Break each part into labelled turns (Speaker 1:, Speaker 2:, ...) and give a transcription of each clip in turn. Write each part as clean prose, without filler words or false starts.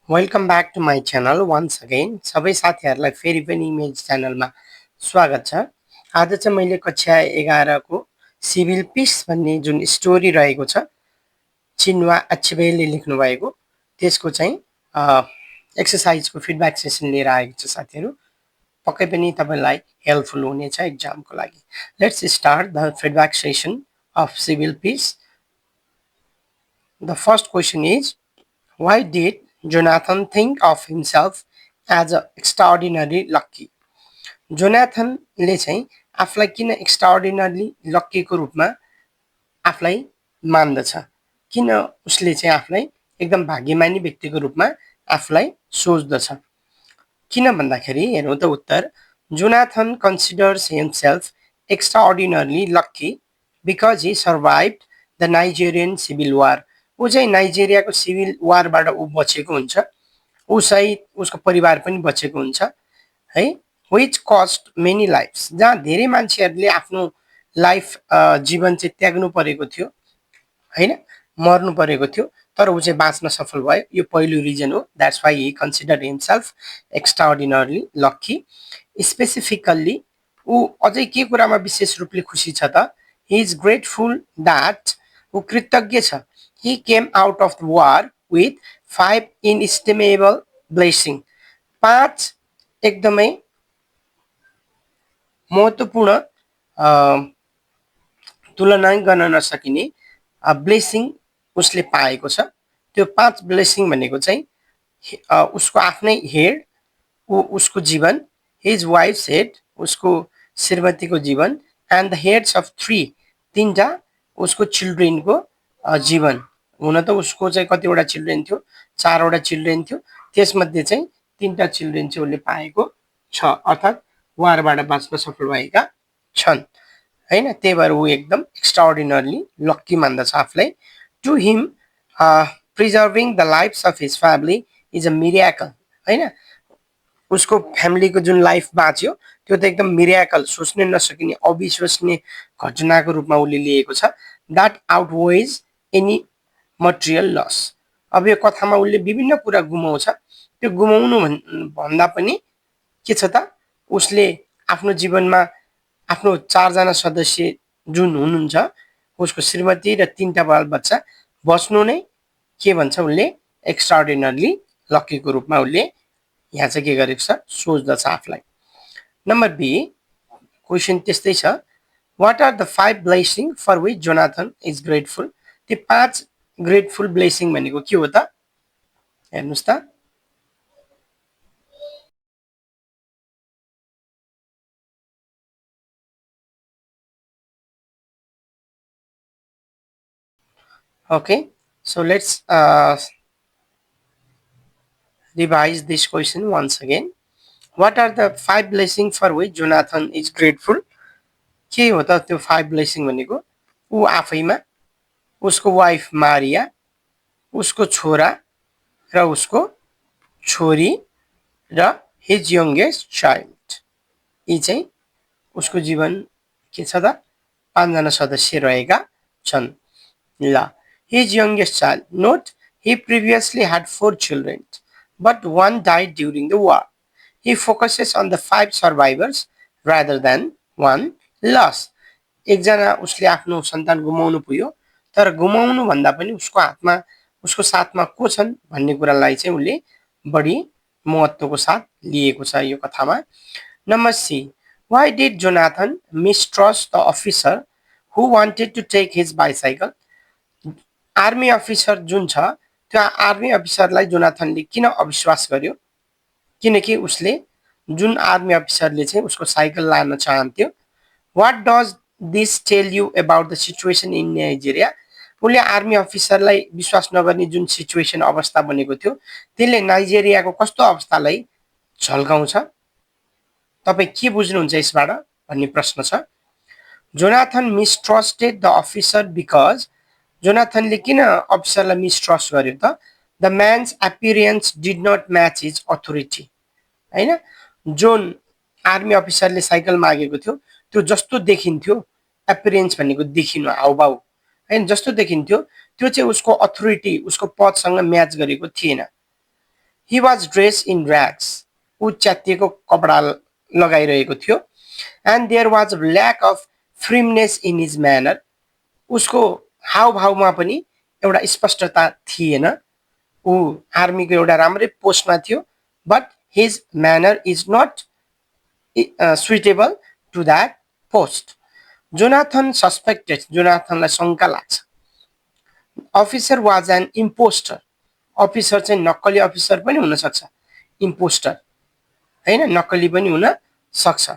Speaker 1: Welcome back to my channel once again सबै साथीहरूलाई फेरि पनि मेरो च्यानलमा स्वागत छ। आज चाहिँ मैले कक्षा 11 को सिभिल पिस भन्ने जुन स्टोरी रहेको छ चिन्वा अच्चेबेले लेख्नुभएको त्यसको चाहिँ एक्सर्साइजको फिडब्याक सेसन लिएर आएको छु साथीहरू। पक्कै पनि तपाईँलाई हेल्पफुल हुनेछ एक्जामको लागि। Let's start the feedback session of civil peace. The first question is why did Jonathan think of himself as a extraordinarily lucky? जोनाथनले चाहिँ आफूलाई किन एक्स्ट्राअर्डिनरली लक्कीको रूपमा आफूलाई मान्दछ, किन उसले चाहिँ आफूलाई एकदम भाग्यमानी व्यक्तिको रूपमा आफूलाई सोच्दछ? किन भन्दाखेरि हेरौँ त उत्तर। Jonathan considers himself extraordinarily lucky because he survived the Nigerian civil war. ऊ चाहिँ नाइजेरियाको सिभिल वारबाट ऊ बचेको हुन्छ, ऊ सहित उसको परिवार पनि बचेको हुन्छ है। विच कस्ट मेनी लाइफ्स, जहाँ धेरै मान्छेहरूले आफ्नो लाइफ जीवन चाहिँ त्याग्नु परेको थियो होइन, मर्नु परेको थियो, तर ऊ चाहिँ बाँच्न सफल भयो। यो पहिलो रिजन हो, that's why he consider himself extraordinarily lucky. Specifically ऊ अझै के कुरामा विशेष रूपले खुसी छ त, ही इज ग्रेटफुल द्याट, ऊ कृतज्ञ छ, he came out of the war with 5 inestimable blessing, 5 एकदमै महत्त्वपूर्ण तुलना गर्न नसकिने ब्लेसिङ उसले पाएको छ। त्यो 5 ब्लेसिङ भनेको चाहिँ उसको आफ्नै हेड, उसको जीवन, हिज वाइफ्स हेड, उसको श्रीमतीको जीवन, एन्ड द हेड्स अफ 3, 3टा उसको चिल्ड्रेनको जीवन। हुन त उसको चाहिँ कतिवटा चिल्ड्रेन थियो, 4वटा चिल्ड्रेन थियो, त्यसमध्ये चाहिँ 3टा चिल्ड्रेन चाहिँ उसले पाएको छ, अर्थात् वारबाट बाँच्न सफल भएका छन् हैन। त्यही भएर ऊ एकदम एक्स्ट्राअर्डिनरली लक्की मान्दछ आफूलाई। To him preserving the lives of his family is a miracle हैन। उसको फ्यामिलीको जुन लाइफ बाँच्यो त्यो त एकदम मिरेकल, सोच्नै नसकिने अविश्वसनीय घटनाको रूपमा उसले लिएको छ। That outweighs any material loss. अब यो कथामा उसले विभिन्न कुरा गुमाउँछ, त्यो गुमाउनु भन्दा पनि के छ त, उसले आफ्नो जीवनमा आफ्नो 4जना सदस्य जुन हुनुहुन्छ, उसको श्रीमती र 3टा बालबच्चा बच्नु नै के भन्छ उसले एक्स्ट्राअर्डिनरली लक्कीको रूपमा उसले यहाँ चाहिँ के गरेको छ, सोच्दछ आफूलाई। नम्बर बी क्वेसन त्यस्तै छ, what are the 5 blessing for which Jonathan is grateful? ती 5 ग्रेटफुल ब्लेसिङ भनेको के हो त, हेर्नुस् त। Okay, so let's revise this question once again. What are the 5 blessings for which Jonathan is grateful? के हो त त्यो 5 ब्लेसिङ भनेको? ऊ आफैमा, उसको वाइफ मारिया, उसको छोरा र उसको छोरी र हिज यंगेस्ट चाइल्ड। यी चाहिँ उसको जीवन के छ त, 5जना सदस्य रहेका छन्। ल, his youngest child note, he previously had 4 children but one died during the war. He focuses on the 5 survivors rather than one loss. एकजना उसले आफ्नो सन्तान गुमाउनु पुग्यो, तर गुमाउनु भन्दा पनि उसको हातमा उसको साथमा को छन् भन्ने कुरालाई चाहिँ उसले बढी महत्त्वको साथ लिएको छ यो कथामा। Number C, why did Jonathan mistrust the officer who wanted to take his bicycle? Army officer जुन छ, त्यो आर्मी अफिसरलाई जोनाथनले किन अविश्वास गर्यो? किनकि उसले जुन आर्मी अफिसरले चाहिँ उसको साइकल लान चाहन्थ्यो। What does this tell you about the situation in Nigeria? उसले आर्मी अफिसरलाई विश्वास नगर्ने जुन सिचुएसन अवस्था बनेको थियो, त्यसले नाइजेरियाको कस्तो अवस्थालाई झल्काउँछ? तपाईँ के बुझ्नुहुन्छ यसबाट भन्ने प्रश्न छ। Jonathan mistrusted the officer because, जोनाथनले किन अफिसरलाई मिसट्रस्ट गर्यो त? The man's appearance did not match his authority हैन। जुन आर्मी अफिसरले साइकल मागेको थियो त्यो जस्तो देखिन्थ्यो, एपियरेन्स भनेको देखिनु, हाउभाउ हैन, जस्तो देखिन्थ्यो त्यो चाहिँ उसको अथोरिटी, उसको पदसँग म्याच गरेको थिएन। He was dressed in rags. ऊ च्यातिएको कपडा लगाइरहेको थियो. And there was a lack of firmness in his manner. उसको हावभावमा पनि एउटा स्पष्टता थिएन. ऊ आर्मीको एउटा राम्रै पोस्टमा थियो. But his manner is not suitable to that post. Jonathan suspected. जोनाथनलाई शङ्का लाग्छ. Officer was an imposter. Officer चाहिँ नक्कली अफिसर पनि हुन सक्छ. इम्पोस्टर हैन, नक्कली पनि हुन सक्छ.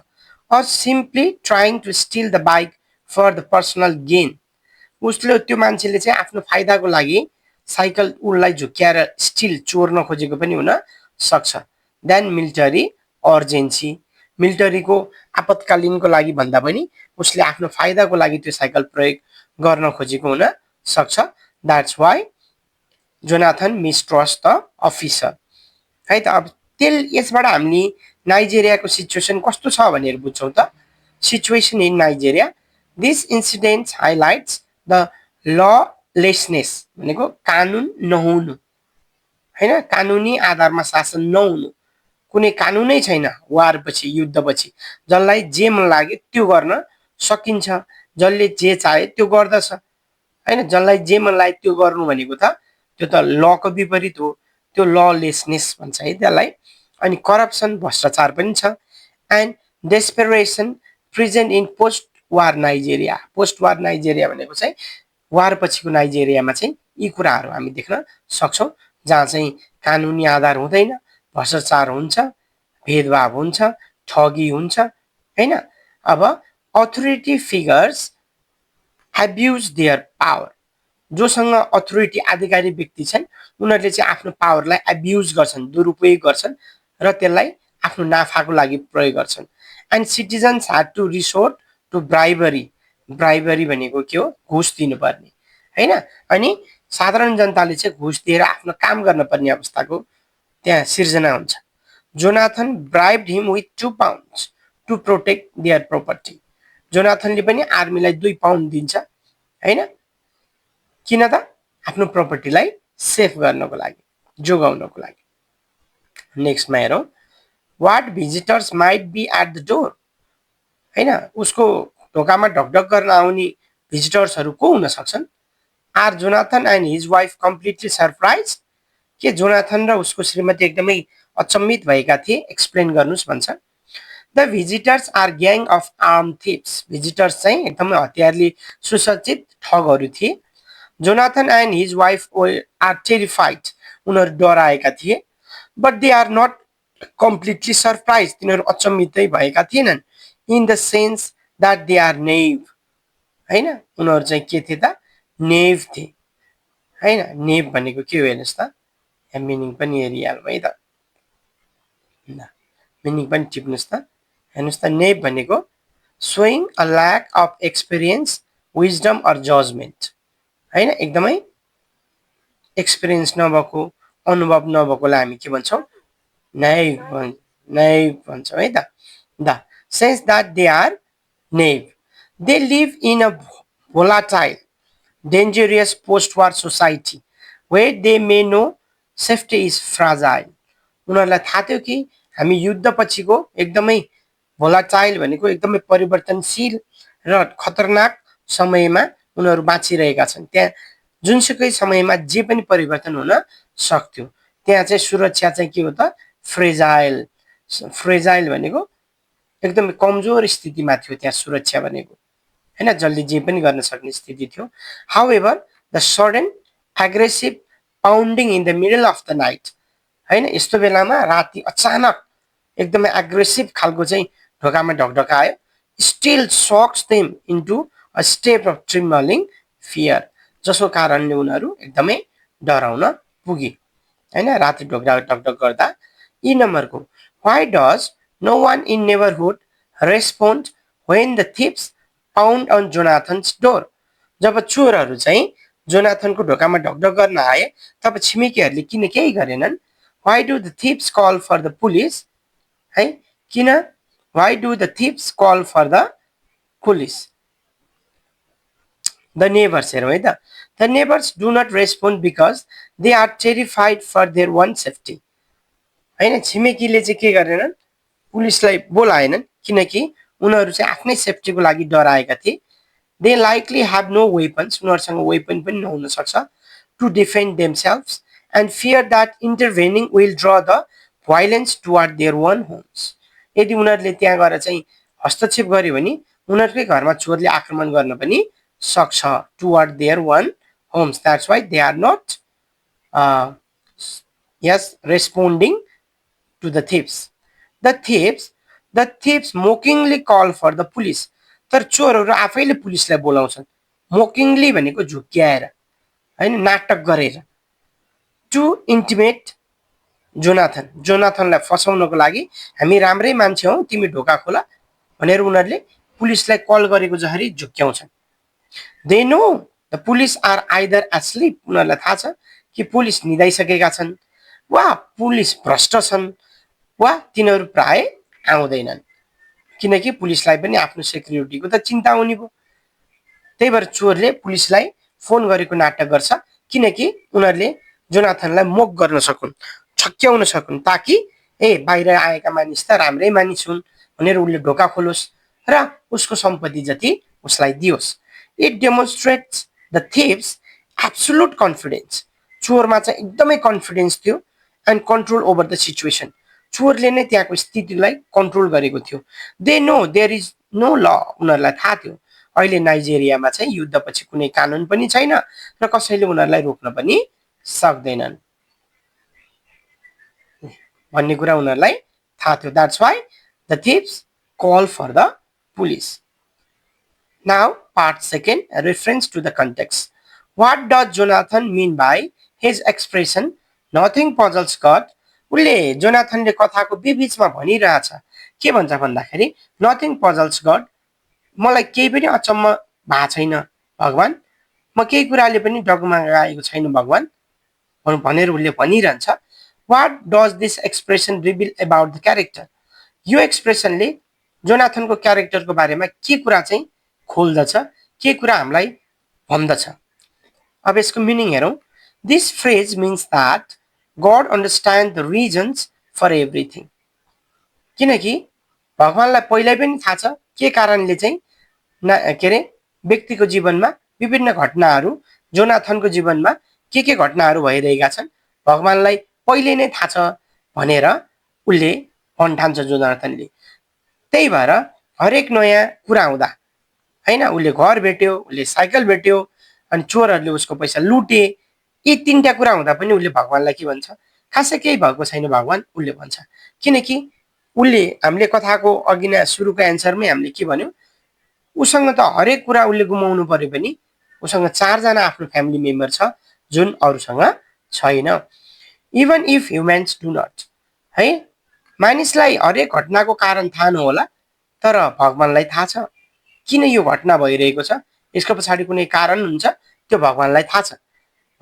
Speaker 1: Or simply trying to steal the bike for the personal gain. उसले त्यो मान्छेले चाहिँ आफ्नो फाइदाको लागि साइकल उसलाई झुक्क्याएर स्टिल चोर्न खोजेको पनि हुन सक्छ. Then military urgency. मिलिटरीको आपतकालीनको लागि भन्दा पनि उसले आफ्नो फाइदाको लागि त्यो साइकल प्रयोग गर्न खोजेको हुन सक्छ. That's why Jonathan mistrust the officer. है त. अब यसबाट हामीले नाइजेरियाको सिचुएसन कस्तो छ भनेर बुझ्छौँ त. Situation in Nigeria. This incident highlights the lawlessness भनेको कानुन नहुनु हैन, कानुनी आधारमा शासन नहुनु. कुनै कानुनै छैन वारपछि, युद्धपछि. जसलाई जे मन लाग्यो त्यो गर्न सकिन्छ, जसले जे चाहे त्यो गर्दछ हैन. जसलाई जे मन लाग्यो त्यो गर्नु भनेको त त्यो त लको विपरीत हो. त्यो ललेसनेस भन्छ है त्यसलाई. अनि करप्सन, भ्रष्टाचार पनि छ. And desperation present in post war Nigeria. Post war Nigeria भनेको चाहिँ वार पछिको नाइजेरियामा चाहिँ यी कुराहरू हामी देख्न सक्छौँ, जहाँ चाहिँ कानुनी आधार हुँदैन, भ्रष्टाचार हुन्छ, भेदभाव हुन्छ, ठगी हुन्छ हैन. अब authority figures abuse their power. जोसँग अथोरिटी आधिकारिक व्यक्ति छन् उनीहरूले चाहिँ आफ्नो पावरलाई एब्युज गर्छन्, दुरुपयोग गर्छन् र त्यसलाई आफ्नो नाफाको लागि प्रयोग गर्छन्. And citizens had to resort to bribery. Bribery भनेको के हो? घुस दिनुपर्ने हैन. अनि साधारण जनताले चाहिँ घुस दिएर आफ्नो काम गर्न पर्ने अवस्थाको त्यहाँ सिर्जना हुन्छ. Jonathan bribed him with 2 pounds to protect their property. जोनाथनले पनि आर्मीलाई 2 पाउन्ड दिन्छ हैन. किन त? आफ्नो प्रोपर्टीलाई सेफ गर्नको लागि, जोगाउनको लागि. नेक्स्टमा हेरौँ. What visitors might be at the door हैन. उसको ढोकामा ढकढक गर्न आउने भिजिटर्सहरू को हुन सक्छन्? Are Jonathan and his wife completely surprise. के जोनाथन र उसको श्रीमती एकदमै अचम्मित भएका थिए? एक्सप्लेन गर्नुस् भन्छ. The visitors are gang of arm thieves. Visitors चाहिँ एकदमै हतियारले सुसज्जित ठगहरू थिए. Jonathan and his wife are terrified. उनीहरू डराएका थिए. But they are not completely surprise. तिनीहरू अचम्मितै भएका थिएनन्. In the sense that they are naive हैन. उनीहरू चाहिँ के थिए त? नेभ थिए हैन. नेभ भनेको के हो हेर्नुहोस् त. यहाँ मिनिङ पनि हेरिहालौँ है त. मिनिङ पनि टिप्नुहोस् त. हेर्नुहोस् त. नेभ भनेको showing a lack of experience, wisdom or judgement हैन. एकदमै एक्सपिरियन्स नभएको, अनुभव नभएकोलाई हामी के भन्छौँ? नेभ भन्छौँ है त. The sense that they are naive. They live in a volatile, dangerous post-war society where they may know safety is fragile. उनीहरूलाई थाहा थियो कि हामी युद्ध पछिको एकदमै भोलाटाइल भनेको एकदमै परिवर्तनशील र खतरनाक समयमा उनीहरू बाँचिरहेका छन्. त्यहाँ जुनसुकै समयमा जे पनि परिवर्तन हुन सक्थ्यो. त्यहाँ चाहिँ सुरक्षा चाहिँ के हो त? फ्रेजाइल. फ्रेजाइल भनेको एकदमै कमजोर स्थितिमा थियो त्यहाँ सुरक्षा भनेको हैन. जसले जे पनि गर्न सक्ने स्थिति थियो. However the sudden aggressive pounding in the middle of the night हैन. यस्तो बेलामा राति अचानक एकदमै एग्रेसिभ खालको चाहिँ ढोकामा ढकढकायो. Still sucks them into a state of trembling fear. जसको कारणले उनीहरू एकदमै डराउन पुगे हैन. राति ढोका ढकढक गर्दा. यी नम्बरको why does no one in neighbourhood respond when the thieves pound on Jonathan's door. जब चोरहरू चाहिँ जोनाथनको ढोकामा ढकढक गर्न आए तब छिमेकीहरूले किन केही गरेनन्? Why do the thieves call for the police है. किन? Why do the thieves call for the police? The neighbours हेरौँ है त. The neighbours do not respond because they are terrified for their own safety. हैन छिमेकीले चाहिँ के गरेनन् पुलिसलाई बोलाएनन् किनकि उनीहरू चाहिँ आफ्नै सेफ्टीको लागि डराएका थिए they likely have no weapons उनीहरूसँग वेपन पनि नहुन सक्छ to defend themselves and fear that intervening will draw the violence toward their own homes यदि उनीहरूले त्यहाँ गएर चाहिँ हस्तक्षेप गर्यो भने उनीहरूकै घरमा चोरले आक्रमण गर्न पनि सक्छ toward their own homes that's why they are not yes responding to the thieves the thieves mockingly call for the police तर चोरहरू आफैले पुलिसलाई बोलाउँछन् मोकिङली भनेको झुक्क्याएर हैन नाटक गरेर टु इन्टिमेट जोनाथनलाई फसाउनको लागि हामी राम्रै मान्छे हौ तिमी ढोका खोला भनेर उनीहरूले पुलिसलाई कल गरेको जसरी झुक्क्याउँछन् they know the police are either asleep उनीहरूलाई थाहा छ कि पुलिस निदाइसकेका छन् वा पुलिस भ्रष्ट छन् वा तिनीहरू प्राय आउँदैनन् किनकि पुलिसलाई पनि आफ्नो सेक्युरिटीको त चिन्ता हुने भयो त्यही भएर चोरले पुलिसलाई फोन गरेको नाटक गर्छ किनकि उनीहरूले जोनाथनलाई मोक गर्न सकुन् छक्क्याउन सकुन् ताकि बाहिर आएका मानिस त राम्रै मानिस हुन् भनेर उसले ढोका खोलोस् र उसको सम्पत्ति जति उसलाई दियोस् it demonstrates the thieves absolute confidence चोरमा चाहिँ एकदमै कन्फिडेन्स थियो and control over the situation चोरले नै त्यहाँको स्थितिलाई कन्ट्रोल गरेको थियो they know there is no law उनीहरूलाई थाहा थियो अहिले नाइजेरियामा चाहिँ युद्धपछि कुनै कानुन पनि छैन र कसैले उनीहरूलाई रोक्न पनि सक्दैनन् भन्ने कुरा उनीहरूलाई थाहा थियो that's why the thieves call for the police now part second reference to the context what does Jonathan mean by his expression nothing puzzles God उसले जोनाथनले कथाको बिचमा भनिरहेछ के भन्छ भन्दाखेरि नथिङ पजल्स गड मलाई केही पनि अचम्म भएको छैन भगवान म केही कुराले पनि डगमगाएको छैन भगवान भनेर उसले भनिरहन्छ what does this expression reveal about the character यो एक्सप्रेसनले जोनाथनको क्यारेक्टरको बारेमा के कुरा चाहिँ खोल्दछ के कुरा हामीलाई भन्दछ अब यसको मिनिङ हेरौँ this phrase means that God understand the reasons for everything किनकि भगवानलाई पहिल्यै पनि थाहा छ के कारणले चाहिँ के अरे व्यक्तिको जीवनमा विभिन्न घटनाहरू जोनाथनको जीवनमा के घटनाहरू भइरहेका छन् भगवानलाई पहिले नै थाहा छ भनेर उसले भन्ठान्छ जोनाथनले त्यही भएर हरेक नयाँ कुरा हुँदा हैन उसले घर भेट्यो उसले साइकल भेट्यो अनि चोरहरूले उसको पैसा लुटे यी तीनटा कुरा हुँदा पनि उसले भगवानलाई के भन्छ खासै केही भएको छैन भगवान उसले भन्छ किनकि उसले हामीले कथाको अघि नै सुरुको एन्सरमै हामीले के भन्यो उसँग त हरेक कुरा उसले गुमाउनु पर्यो पनि उसँग 4 जना आफ्नो फ्यामिली मेम्बर छ जुन अरूसँग छैन even if humans do not है मानिसलाई हरेक घटनाको कारण थाहा नहोला तर भगवानलाई थाहा छ किन यो घटना भइरहेको छ यसको पछाडि कुनै कारण हुन्छ त्यो भगवानलाई थाहा छ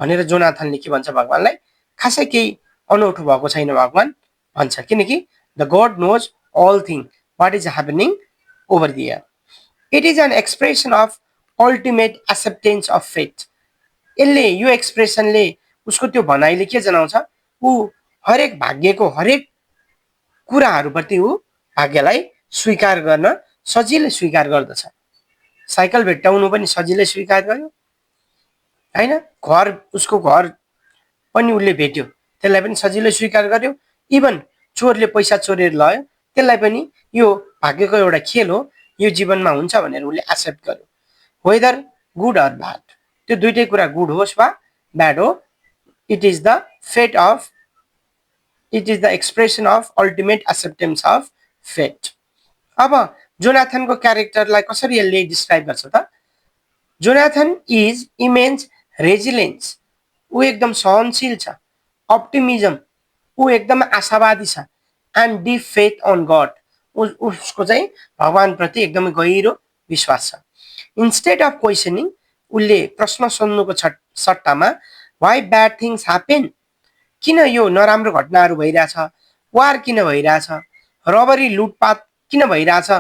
Speaker 1: भनेर जोनाथनले के भन्छ भगवानलाई खासै केही अनौठो भएको छैन भगवान भन्छ किनकि the God knows all thing what is happening over there it is an expression of ultimate acceptance of fate यसले यो एक्सप्रेसनले उसको त्यो भनाइले के जनाउँछ ऊ हरेक भाग्यको हरेक कुराहरूप्रति ऊ भाग्यलाई स्वीकार गर्न सजिलै स्वीकार गर्दछ साइकल भेट्टाउनु पनि सजिलै स्वीकार गर्यो हैन घर उसको घर पनि उसले भेट्यो त्यसलाई पनि सजिलै स्वीकार गर्यो इभन चोरले पैसा चोरेर लयो त्यसलाई पनि यो भाग्यको एउटा खेल हो यो जीवनमा हुन्छ भनेर उसले एक्सेप्ट गर्यो वेदर गुड अर ब्याड त्यो दुईटै कुरा गुड होस् वा ब्याड हो it is the fate of it is the expression of ultimate acceptance of fate अब जोनाथनको क्यारेक्टरलाई कसरी यसले डिस्क्राइब गर्छ त जोनाथन इज इमेन्स रेजिलेन्स ऊ एकदम सहनशील छ अप्टिमिजम ऊ एकदम आशावादी छ and deep faith on God उसको चाहिँ भगवानप्रति एकदमै गहिरो विश्वास छ इन्स्टेड अफ क्वेसनिङ उसले प्रश्न सोध्नुको सट्टामा वाइ ब्याड थिङ्स ह्यापेन किन यो नराम्रो घटनाहरू भइरहेछ वार किन भइरहेछ रबरी लुटपाट किन भइरहेछ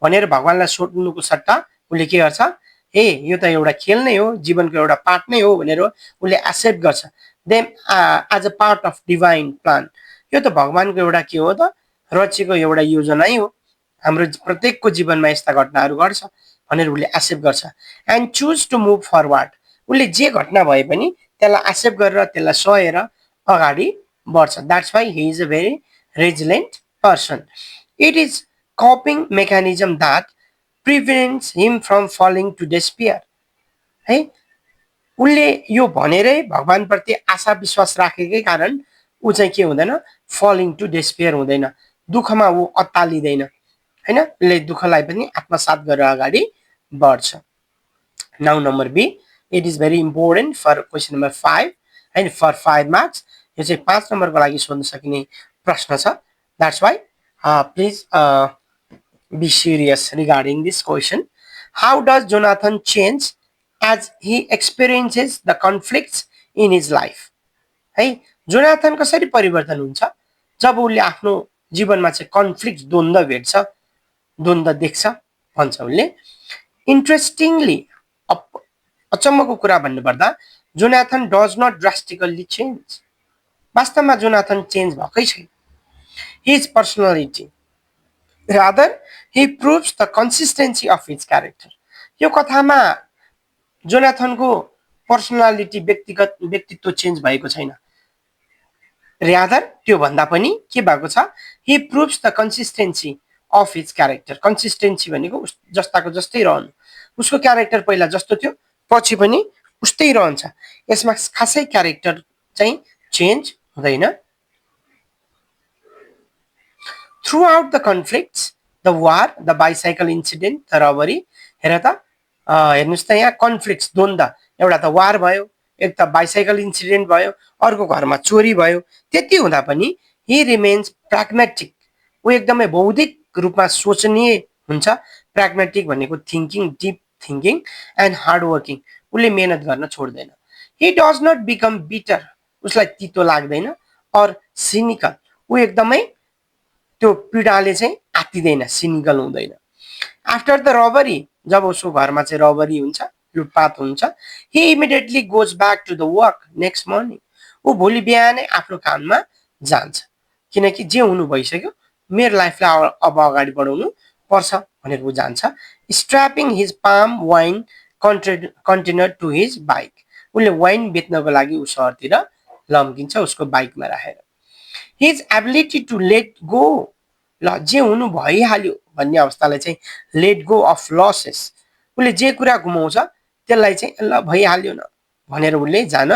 Speaker 1: भनेर भगवानलाई सोध्नुको सट्टा उसले के गर्छ यो त एउटा खेल नै हो जीवनको एउटा पार्ट नै हो भनेर उसले एक्सेप्ट गर्छ then as a part of divine plan यो त भगवानको एउटा के हो त रचेको एउटा योजना हो। हाम्रो प्रत्येकको जीवनमा यस्ता घटनाहरू घट्छ भनेर उसले एक्सेप्ट गर्छ and choose to move forward. उसले जे घटना भए पनि त्यसलाई एक्सेप्ट गरेर त्यसलाई सहेर अगाडि बढ्छ। That's why he is a very resilient person. It is coping mechanism that prevents him from falling to despair है। उसले यो भनेरै भगवानप्रति आशा विश्वास राखेकै कारण ऊ चाहिँ के हुँदैन फलिङ टु डेस्पियर हुँदैन, दुःखमा ऊ अत्तालिँदैन हैन। उसले दुःखलाई पनि आत्मसात गरेर अगाडि बढ्छ। Now number B, it is very important for question number 5 and for 5 marks. यो चाहिँ 5 नम्बरको लागि सोध्न सकिने प्रश्न छ। That's why please be serious regarding this question. How does Jonathan change as he experiences the conflicts in his life? है, Jonathan कसरी परिवर्तन हुन्छ जब उसले आफ्नो जीवनमा चाहिँ कन्फ्लिक्ट द्वन्द्व भेट्छ, द्वन्द्व देख्छ भन्छ उसले। इन्ट्रेस्टिङली अचम्मको कुरा भन्नुपर्दा जोनाथन डज नट ड्रास्टिकल्ली चेन्ज। वास्तवमा जोनाथन चेन्ज भएकै छैन। हिज personality rather he proves the consistency of his character। यो कथामा जोनाथनको पर्सनालिटी व्यक्तित्व चेन्ज भएको छैन। rather त्यो भन्दा पनि के भएको छ, he proves the consistency of his character। Consistency भनेको जस्ताको जस्तै रहनु, उसको क्यारेक्टर पहिला जस्तो थियो पछि पनि उस्तै रहन्छ। यसमा खासै क्यारेक्टर चाहिँ चेन्ज हुँदैन। Throughout the conflicts, the war, the bicycle incident, the robbery, हेर त हेर्नुस् त यहाँ कन्फ्लिक्ट्स द्वन्द्व, एउटा त वार भयो, एक त बाइसाइकल इन्सिडेन्ट भयो, अर्को घरमा चोरी भयो। त्यति हुँदा पनि ही रिमेन्स प्राग्मेटिक। ऊ एकदमै बौद्धिक रूपमा सोचनीय हुन्छ। प्राग्मेटिक भनेको thinking, deep thinking and hard working. उसले मेहनत गर्न छोड्दैन। He does not become bitter. उसलाई तितो लाग्दैन। अर सिनिकल, ऊ एकदमै त्यो पीडाले चाहिँ आत्तिदैन, सिनिकल हुँदैन। आफ्टर द रबरी, जब उसको घरमा चाहिँ रबरी हुन्छ, लुटपाट हुन्छ, he immediately goes back to the work next morning. ऊ भोलि बिहानै आफ्नो काममा जान्छ, किनकि जे हुनु भइसक्यो, मेरो लाइफलाई अब अगाडि बढाउनु पर्छ भनेर ऊ जान्छ। Strapping his palm wine container to his bike. उसले वाइन बेच्नको लागि ऊ सहरतिर लम्किन्छ उसको बाइकमा राखेर। His ability to let go, ल जे हुनु भइहाल्यो भन्ने अवस्थालाई चाहिँ लेट गो अफ लसेस। उसले जे कुरा गुमाउँछ त्यसलाई चाहिँ ल भइहाल्यो न भनेर उसले जान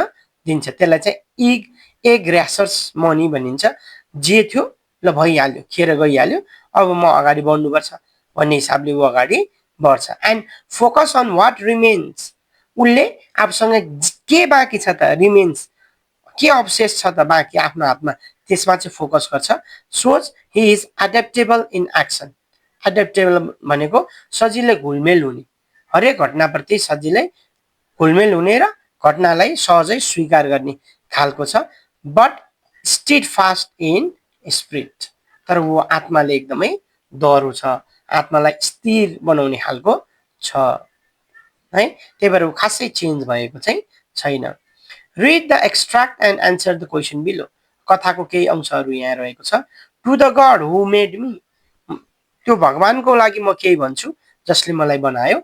Speaker 1: दिन्छ। त्यसलाई चाहिँ एग ऱ्यासर्स मनी भनिन्छ। जे थियो ल भइहाल्यो, खेर गइहाल्यो, अब म अगाडि बढ्नुपर्छ भन्ने हिसाबले ऊ अगाडि बढ्छ। And focus on what remains. उसले आफूसँग के बाँकी छ त, रिमेन्स के अवशेष छ त बाँकी आफ्नो हातमा, त्यसमा चाहिँ फोकस गर्छ। सोच he is adaptable in action. Adaptable भनेको सजिलै घुलमेल हुने, हरेक घटनाप्रति सजिलै घुलमेल हुने र घटनालाई सहजै स्वीकार गर्ने खालको छ। बट स्टिड फास्ट इन स्पिरिट, तर ऊ आत्माले एकदमै दह्रो छ, आत्मालाई स्थिर बनाउने खालको छ है। त्यही भएर ऊ खासै चेन्ज भएको चाहिँ छैन। Read the extract and answer the question below. कथाको केही अंशहरू यहाँ रहेको छ। To the God who made me, त्यो भगवानको लागि म केही भन्छु जसले मलाई बनायो।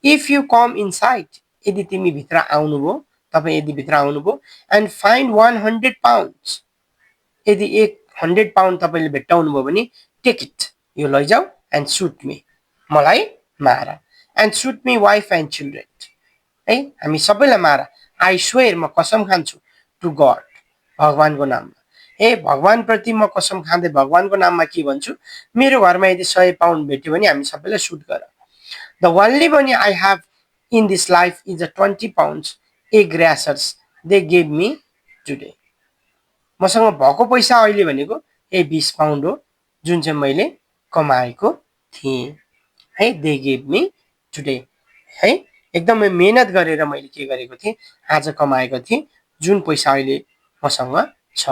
Speaker 1: इफ यु कम इनसाइड, यदि तिमी भित्र आउनुभयो, तपाईँ यदि भित्र आउनुभयो, एन्ड फाइन्ड 100 पाउन्ड्स, यदि 100 पाउन्ड तपाईँले भेट्टाउनु भयो भने टेक इट, यो लैजाऊ, एन्ड सुट मी, मलाई मार, and shoot me wife and children, है हामी सबैलाई मार। आई स्वेयर, म कसम खान्छु, टु गड, भगवानको नाममा। ए भगवानप्रति म कसम खाँदै भगवानको नाममा के भन्छु, मेरो घरमा यदि 100 पाउन्ड भेट्यो भने हामी सबैलाई सुट गर। The only money I have in this life is 20 pounds egg rashers they gave me today. मसँग भएको पैसा अहिले भनेको 20 पाउन्ड हो, जुन चाहिँ मैले कमाएको थिएँ है। दे गेभ मी टुडे, है एकदमै मेहनत गरेर मैले के गरेको थिएँ, आज कमाएको थिएँ, जुन पैसा अहिले मसँग छ।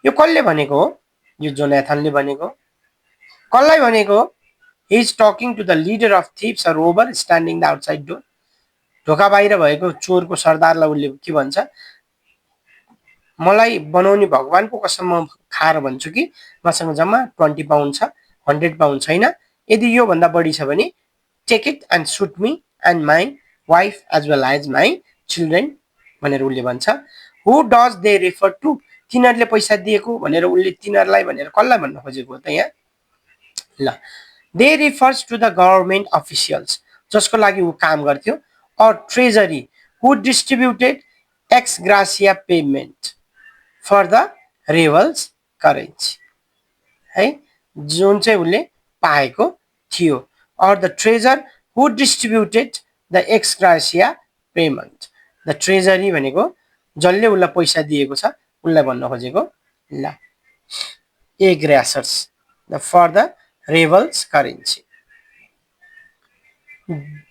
Speaker 1: यो कसले भनेको हो, यो जोनाथनले भनेको। कसलाई भनेको? He is talking to the leader of thieves or robber standing the outside door. ढोका बाहिर भएको चोरको सरदारलाई उसले के भन्छ, मलाई बनाउने भगवानको कसम म खाएर भन्छु कि मसँग जम्मा 20 पाउन्ड छ, 100 पाउन्ड छैन। यदि यो भन्दा बढी छ भने take it and shoot me and my wife as well as my children भनेर उसले भन्छ। Who does they refer to, तिनीहरूले पैसा दिएको भनेर उसले तिनीहरूलाई भनेर कसलाई भन्न खोजेको हो त यहाँ? ल, they refers to the government officials, जसको लागि ऊ काम गर्थ्यो, or treasury who distributed ex gratia payment for the rebels currency, है, जुन चाहिँ उसले पाएको थियो, or the treasure who distributed the ex gratia payment, the treasury भनेको जसले उसलाई पैसा दिएको छ उसलाई भन्न खोजेको। ल, egg rashers for the rebels currency.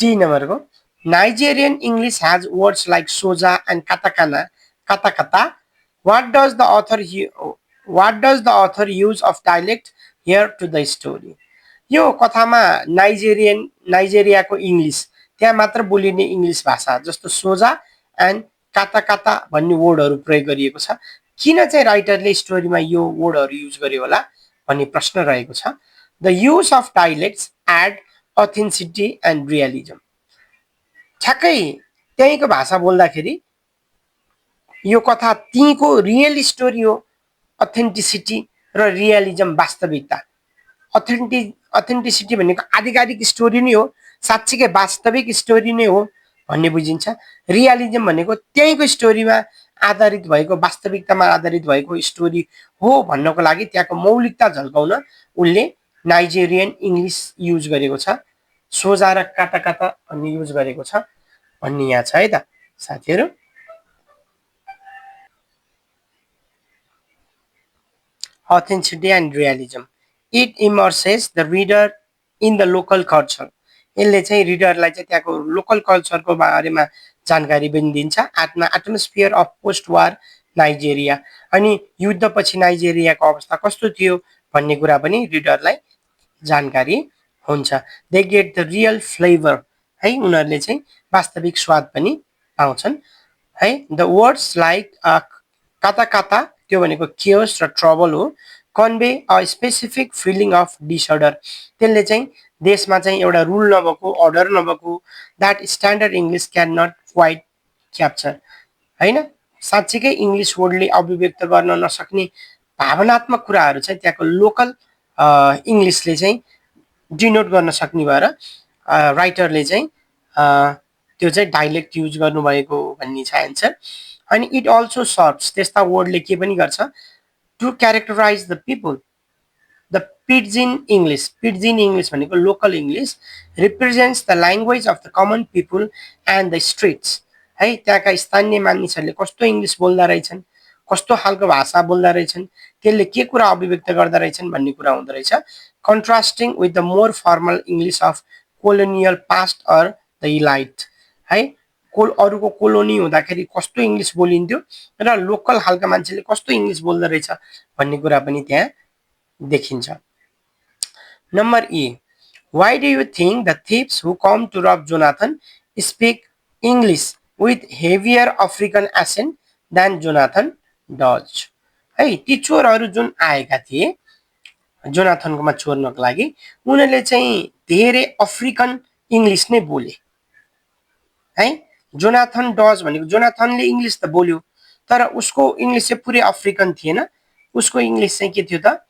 Speaker 1: D नम्बरको Nigerian English has words like soja and katakana, katakata. What does the author use of dialect here to the story? यो कथामा नाइजेरियाको इङ्ग्लिस, त्यहाँ मात्र बोलिने इङ्ग्लिस भाषा जस्तो सोजा एन्ड काता काता भन्ने वर्डहरू प्रयोग गरिएको छ। किन चाहिँ राइटरले स्टोरीमा यो वर्डहरू युज गर्यो होला भन्ने प्रश्न रहेको छ। The use of dialects add authenticity and realism, ठ्याक्कै त्यहीँको भाषा बोल्दाखेरि यो कथा त्यहीँको रियल स्टोरी हो। अथेन्टिसिटी र रियलिजम, वास्तविकता। अथेन्टिसिटी भनेको आधिकारिक स्टोरी नै हो, साँच्चीकै वास्तविक स्टोरी नै हो भन्ने बुझिन्छ। रियलिजम भनेको त्यहीँको स्टोरीमा आधारित भएको, वास्तविकतामा आधारित भएको स्टोरी हो भन्नको लागि त्यहाँको मौलिकता झल्काउन उनले नाइजेरियन इङ्ग्लिस युज गरेको छ, सोजा र काटा काटा भन्ने युज गरेको छ भन्ने यहाँ छ है त साथीहरू। Authenticity and realism. It immerses the reader in the local culture. यसले चाहिँ रिडरलाई चाहिँ त्यहाँको लोकल कल्चरको बारेमा जानकारी पनि दिन्छ। Atmosphere of post war Nigeria, अनि युद्धपछि नाइजेरियाको अवस्था कस्तो थियो भन्ने कुरा पनि रिडरलाई जानकारी हुन्छ। They get the real flavour, है, उनीहरूले चाहिँ वास्तविक स्वाद पनि पाउँछन्, है। द वर्ड्स लाइक काता काता, त्यो भनेको केयर्स र ट्रबल हो। Convey a specific feeling of disorder, त्यसले चाहिँ देशमा चाहिँ एउटा रुल नभएको, अर्डर नभएको, that standard English can not quite capture, होइन, साँच्चीकै इङ्ग्लिस वर्डले अभिव्यक्त गर्न नसक्ने भावनात्मक कुराहरू चाहिँ त्यहाँको लोकल इङ्ग्लिसले चाहिँ डिनोट गर्न सक्ने भएर राइटरले चाहिँ त्यो चाहिँ डाइलेक्ट युज गर्नुभएको भन्ने छ एन्सर। अनि इट अल्सो सर्भ्स, त्यस्ता वर्डले के पनि गर्छ, to characterise the people. The pidgin English, pidgin English भनेको local English, represents the language of the common people and the streets, है, त्यहाँका स्थानीय मानिसहरूले कस्तो इङ्ग्लिस बोल्दा रहेछन्, कस्तो खालको भाषा बोल्दा रहेछन्, त्यसले के कुरा अभिव्यक्त गर्दा रहेछन् भन्ने कुरा हुँदो रहेछ। Contrasting with the more formal English of colonial past or the elite, है, अरूको कोलोनी हुँदाखेरि कस्तो इङ्ग्लिस बोलिन्थ्यो र लोकल खालका मान्छेले कस्तो इङ्ग्लिस बोल्दो रहेछ भन्ने कुरा पनि त्यहाँ देखिन्छ। Number E, why do you think the thieves who come to rob Jonathan speak English with heavier African accent than Jonathan does, है, ती चोरहरू जुन आएका थिए जोनाथनकोमा चोर्नको लागि, उनीहरूले चाहिँ धेरै अफ्रिकन इङ्ग्लिस नै बोले, है। जोनाथन डज भनेको जोनाथनले इङ्ग्लिस त बोल्यो तर उसको इङ्ग्लिस चाहिँ पुरै अफ्रिकन थिएन, उसको इङ्ग्लिस चाहिँ के थियो त,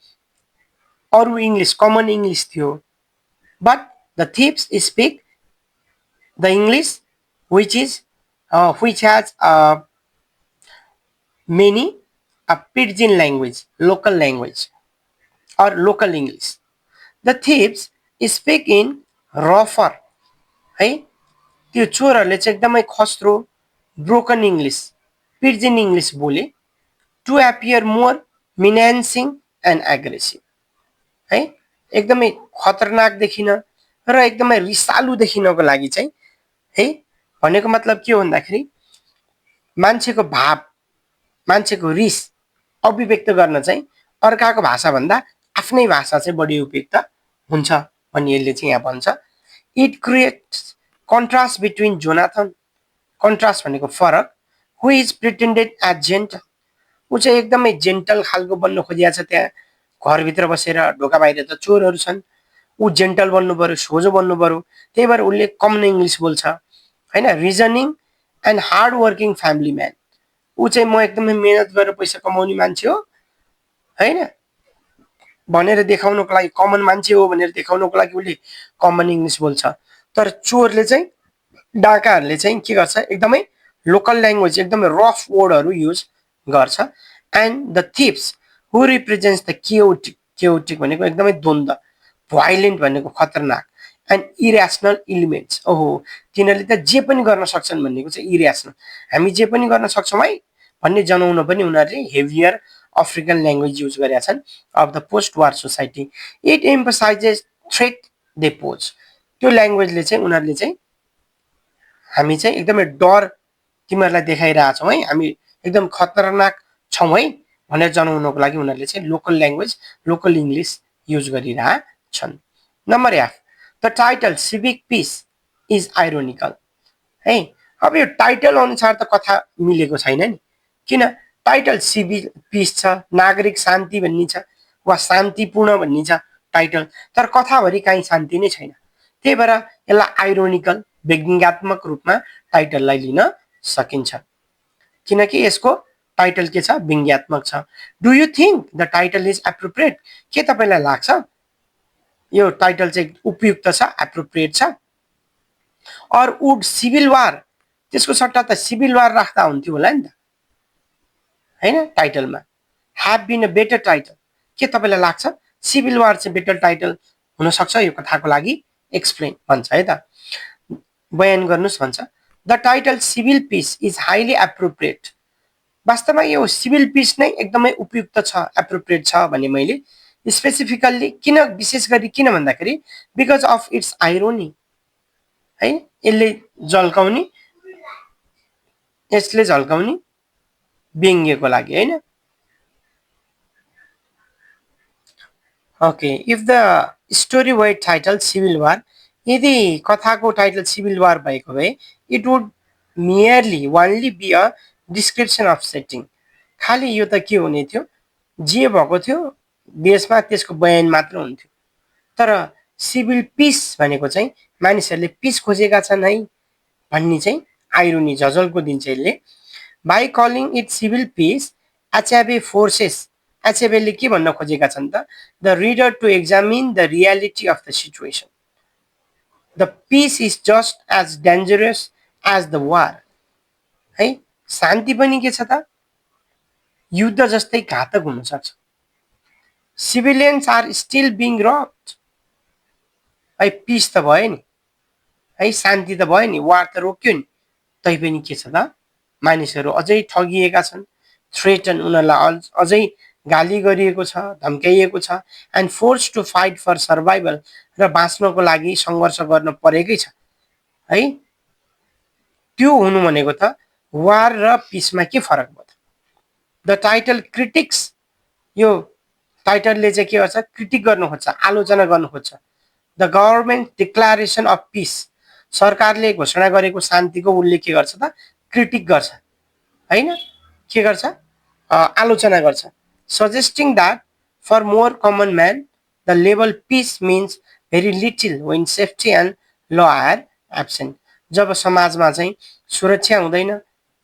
Speaker 1: अरू इङ्ग्लिस, कमन इङ्ग्लिस थियो। But the thieves speak the English which has many a pidgin language, local language or local English. The thieves speak in rougher, है, त्यो चोरहरूले चाहिँ एकदमै खस्रो ब्रोकन इङ्ग्लिस, पिड्जिन इङ्ग्लिस बोले, to appear more menacing and aggressive, है, एकदमै खतरनाक देखिन र एकदमै रिसालु देखिनको लागि चाहिँ, है, भनेको मतलब के हो भन्दाखेरि मान्छेको भाव, मान्छेको रिस अभिव्यक्त गर्न चाहिँ अर्काको भाषाभन्दा आफ्नै भाषा चाहिँ बढी उपयुक्त हुन्छ भन्ने यसले चाहिँ यहाँ भन्छ। It creates contrast between Jonathan, contrast भनेको फरक, हु इज प्रिटेन्डेड एज जेन्टल, ऊ चाहिँ एकदमै जेन्टल खालको बन्न खोजिया छ त्यहाँ घरभित्र बसेर ढोका बाहिर त चोरहरू छन् ऊ जेन्टल बन्नु पर्यो सोझो बन्नु पर्यो त्यही भएर उसले कमन इङ्ग्लिस बोल्छ होइन reasoning and hard working family man ऊ चाहिँ म एकदमै मेहनत गरेर पैसा कमाउने मान्छे हो होइन भनेर देखाउनको लागि कमन मान्छे हो भनेर देखाउनको लागि उसले कमन इङ्ग्लिस बोल्छ तर चोरले चाहिँ डाकाहरूले चाहिँ के गर्छ एकदमै लोकल ल्याङ्ग्वेज एकदमै रफ वर्डहरू युज गर्छ and the thieves who represents the chaotic भनेको एकदमै द्वन्द भाइलेन्ट भनेको खतरनाक एन्ड इरेसनल इलिमेन्ट्स ओहो तिनीहरूले त जे पनि गर्न सक्छन् भन्नेको चाहिँ इरेसनल हामी जे पनि गर्न सक्छौँ है भन्ने जनाउन पनि उनीहरूले हेभियर अफ्रिकन ल्याङ्ग्वेज युज गरेका छन् of the post war society it emphasises threat they pose त्यो ल्याङ्ग्वेजले चाहिँ उनीहरूले चाहिँ हामी चाहिँ एकदमै डर तिमीहरूलाई देखाइरहेछौँ है हामी एकदम खतरनाक छौँ है भनेर जनाउनको लागि उनीहरूले चाहिँ local language local English use गरिरहेछन् number F the title civic peace is ironical है अब यो टाइटल अनुसार त कथा मिलेको छैन नि किन टाइटल सिभिक पिस छ नागरिक शान्ति भन्ने छ वा शान्तिपूर्ण भन्ने छ टाइटल तर कथाभरि काहीँ शान्ति नै छैन त्यही भएर यसलाई आइरोनिकल व्यङ्ग्यात्मक रूपमा टाइटललाई लिन सकिन्छ किनकि यसको टाइटल के छ व्यङ्ग्यात्मक छ do you think the title is appropriate के तपाईँलाई लाग्छ यो टाइटल चाहिँ उपयुक्त छ एप्रोप्रिएट छ अर वुड सिभिल वार त्यसको सट्टा त सिभिल वार राख्दा हुन्थ्यो होला नि त होइन टाइटलमा have been a better title के तपाईँलाई लाग्छ सिभिल वार चाहिँ बेटर टाइटल हुनसक्छ यो कथाको लागि एक्सप्लेन भन्छ है त बयान गर्नुहोस् भन्छ the title civil peace is highly appropriate वास्तवमा यो सिभिल पिस नै एकदमै उपयुक्त छ एप्रोप्रिएट छ भने मैले स्पेसिफिकल्ली किन विशेष गरी किन भन्दाखेरि बिकज अफ इट्स आइरोनी है यसले झल्काउने व्यङ्ग्यको लागि होइन okay if the story wide title civil war यदि कथाको टाइटल सिभिल वार भएको भए it would merely only be a description of setting खालि यो त के हुने थियो जे भएको थियो देशमा त्यसको बयान मात्र हुन्थ्यो तर सिभिल पिस भनेको चाहिँ मानिसहरूले पिस खोजेका छन् है भन्ने चाहिँ आइरोनी झझल्को दिन्छ यसले by calling it civil peace Achebe forces एचएबेले के भन्न खोजेका छन् त the reader to examine the reality of the situation the peace is just as dangerous as the war है शान्ति पनि के छ त युद्ध जस्तै घातक हुन सक्छ civilians are still being robbed है पिस त भयो नि है शान्ति त भयो नि वार त रोक्यो नि तैपनि के छ त मानिसहरू अझै ठगिएका छन् थ्रेटन उनीहरूलाई अझै गाली गरिएको छ धम्काइएको छ and force to fight for survival र बाँच्नको लागि सङ्घर्ष गर्न परेकै छ है त्यो हुनु भनेको त वार र पिसमा के फरक भयो द टाइटल क्रिटिक्स यो टाइटलले चाहिँ के गर्छ क्रिटिक गर्नु खोज्छ आलोचना गर्नु खोज्छ the government declaration of piece सरकारले घोषणा गरेको शान्तिको उसले के गर्छ त क्रिटिक गर्छ होइन के गर्छ आलोचना गर्छ suggesting that for more common man the level peace means very little when safety and law are absent जब समाजमा चाहिँ सुरक्षा हुँदैन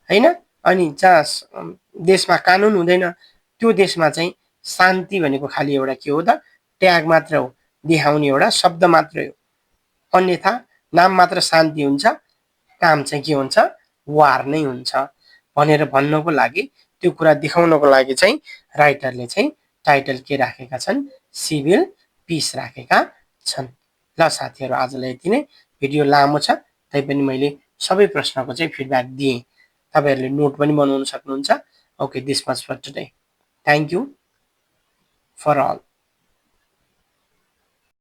Speaker 1: होइन अनि जहाँ देशमा कानुन हुँदैन त्यो देशमा चाहिँ शान्ति भनेको खालि एउटा के हो त ट्याग मात्र हो देखाउने एउटा शब्द मात्रै हो अन्यथा नाम मात्र शान्ति हुन्छ काम चाहिँ के हुन्छ वार नै हुन्छ भनेर भन्नको लागि त्यो कुरा देखाउनको लागि चाहिँ राइटरले चाहिँ टाइटल के राखेका छन् सिभिल पिस राखेका छन् ल साथीहरू आजलाई यति नै भिडियो लामो छ तैपनि मैले सबै प्रश्नको चाहिँ फिडब्याक दिएँ तपाईँहरूले नोट पनि बनाउन सक्नुहुन्छ okay this much for today thank you for all